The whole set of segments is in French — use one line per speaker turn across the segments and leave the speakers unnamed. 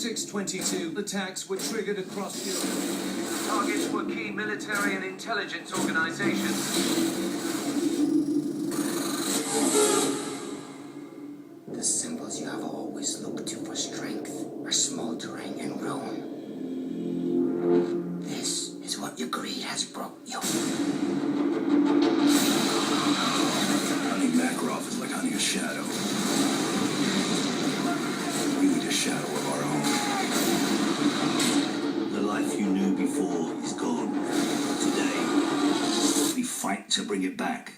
622 attacks were triggered across Europe. Targets were key military and intelligence organizations.
The symbols you have always looked to for strength are smoldering and grown. This is what your greed has brought you.
Hunting Makarov is like hunting a shadow. We need a shadow of our own. The life you knew before is gone. Today, we fight to bring it back.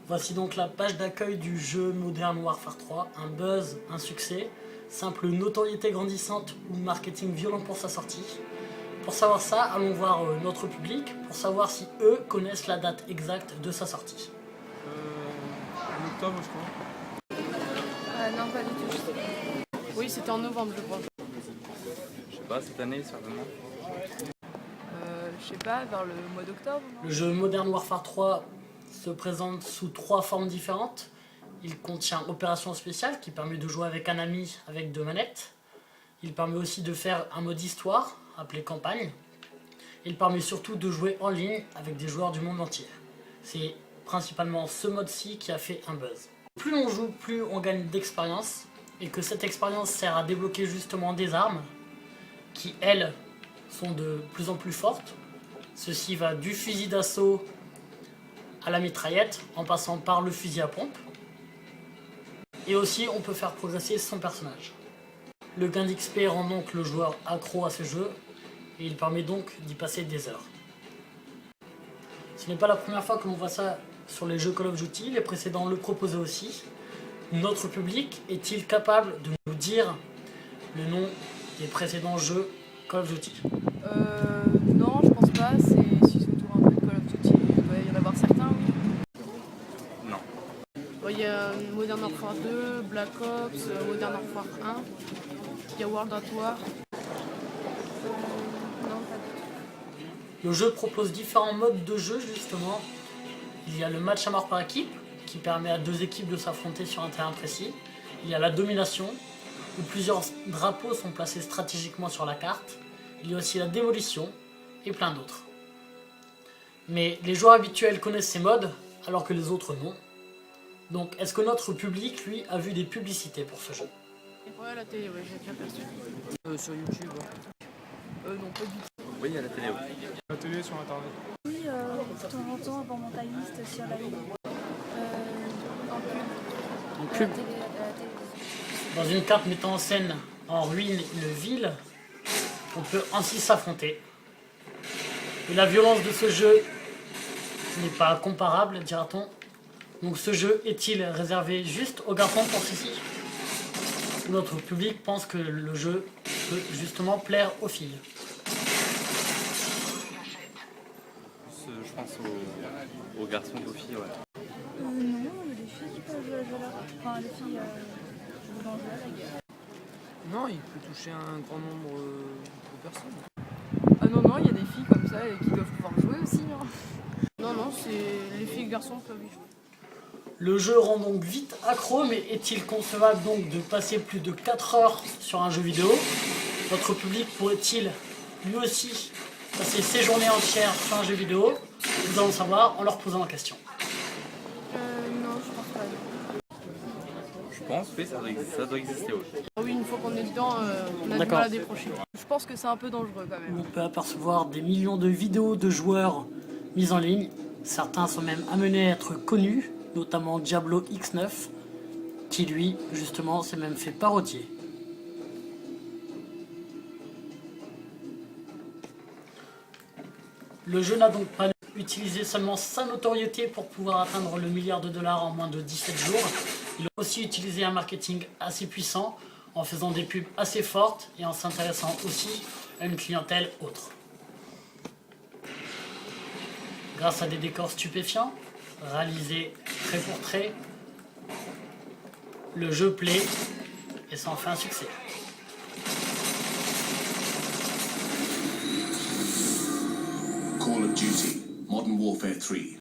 Voici donc la page d'accueil du jeu Modern Warfare 3, un buzz, un succès, simple notoriété grandissante ou marketing violent pour sa sortie. Pour savoir ça, allons voir notre public, pour savoir si eux connaissent la date exacte de sa sortie.
En octobre, je crois.
Non, pas du tout. Oui, c'était en novembre, je crois.
Je sais pas, cette année, certainement.
Je sais pas, vers le mois d'octobre.
Le jeu Modern Warfare 3 se présente sous 3 formes différentes. Il contient Opération Spéciale qui permet de jouer avec un ami avec 2 manettes. Il permet aussi de faire un mode histoire appelé campagne. Il permet surtout de jouer en ligne avec des joueurs du monde entier. C'est principalement ce mode-ci qui a fait un buzz. Plus on joue, plus on gagne d'expérience et que cette expérience sert à débloquer justement des armes qui, elles, sont de plus en plus fortes. Ceci va du fusil d'assaut à la mitraillette en passant par le fusil à pompe. Et aussi on peut faire progresser son personnage. Le gain d'XP rend donc le joueur accro à ce jeu et il permet donc d'y passer des heures. Ce n'est pas la première fois que l'on voit ça sur les jeux Call of Duty, les précédents le proposaient aussi. Notre public est-il capable de nous dire le nom des précédents jeux Call of Duty?
Non, je pense pas. Si c'est autour un peu de Call of Duty, il doit y en avoir certains, oui.
Non.
Bon, il y a Modern Warfare 2, Black Ops, Modern Warfare 1, il y a World at War. Non, pas du tout.
Le jeu propose différents modes de jeu justement. Il y a le match à mort par équipe qui permet à 2 équipes de s'affronter sur un terrain précis. Il y a la domination où plusieurs drapeaux sont placés stratégiquement sur la carte. Il y a aussi la démolition et plein d'autres. Mais les joueurs habituels connaissent ces modes alors que les autres non. Donc est-ce que notre public lui a vu des publicités pour ce jeu?
Ouais, la télé, ouais, j'ai déjà perçu.
Sur YouTube.
Non, pas du tout.
Oui, il y a la télé, oui.
La télé sur internet.
Oui, de temps en temps, avant mentaliste sur la ligne.
En pub. Dans une carte mettant en scène en ruine une ville, on peut ainsi s'affronter. Et la violence de ce jeu n'est pas comparable, dira-t-on. Donc ce jeu est-il réservé juste aux garçons pour ceci? Notre public pense que le jeu peut justement plaire aux filles.
Je pense aux garçons et aux filles, ouais.
Non, il y a des filles qui peuvent jouer là. Enfin, les filles jouent dans le jeu avec.
Non, il peut toucher un grand nombre de personnes.
Ah non, il y a des filles comme ça qui doivent pouvoir jouer aussi. Hein. Non, c'est les filles et les garçons peuvent y jouer.
Le jeu rend donc vite accro, mais est-il concevable donc de passer plus de 4 heures sur un jeu vidéo? Votre public pourrait-il lui aussi passer ses journées entières sur un jeu vidéo? Nous allons savoir en leur posant la question.
Non, je pense pas.
Je pense, oui, ça doit exister, oui.
Oui, une fois qu'on est dedans, on a du mal à décrocher. Je pense que c'est un peu dangereux quand même.
On peut apercevoir des millions de vidéos de joueurs mises en ligne. Certains sont même amenés à être connus, notamment Diablo X9, qui lui, justement, s'est même fait parodier. Le jeu n'a donc pas utilisé seulement sa notoriété pour pouvoir atteindre le milliard de dollars en moins de 17 jours. Il a aussi utilisé un marketing assez puissant en faisant des pubs assez fortes et en s'intéressant aussi à une clientèle autre. Grâce à des décors stupéfiants, réalisés trait pour trait, le jeu plaît et s'en fait un succès.
Call of Duty Modern Warfare 3.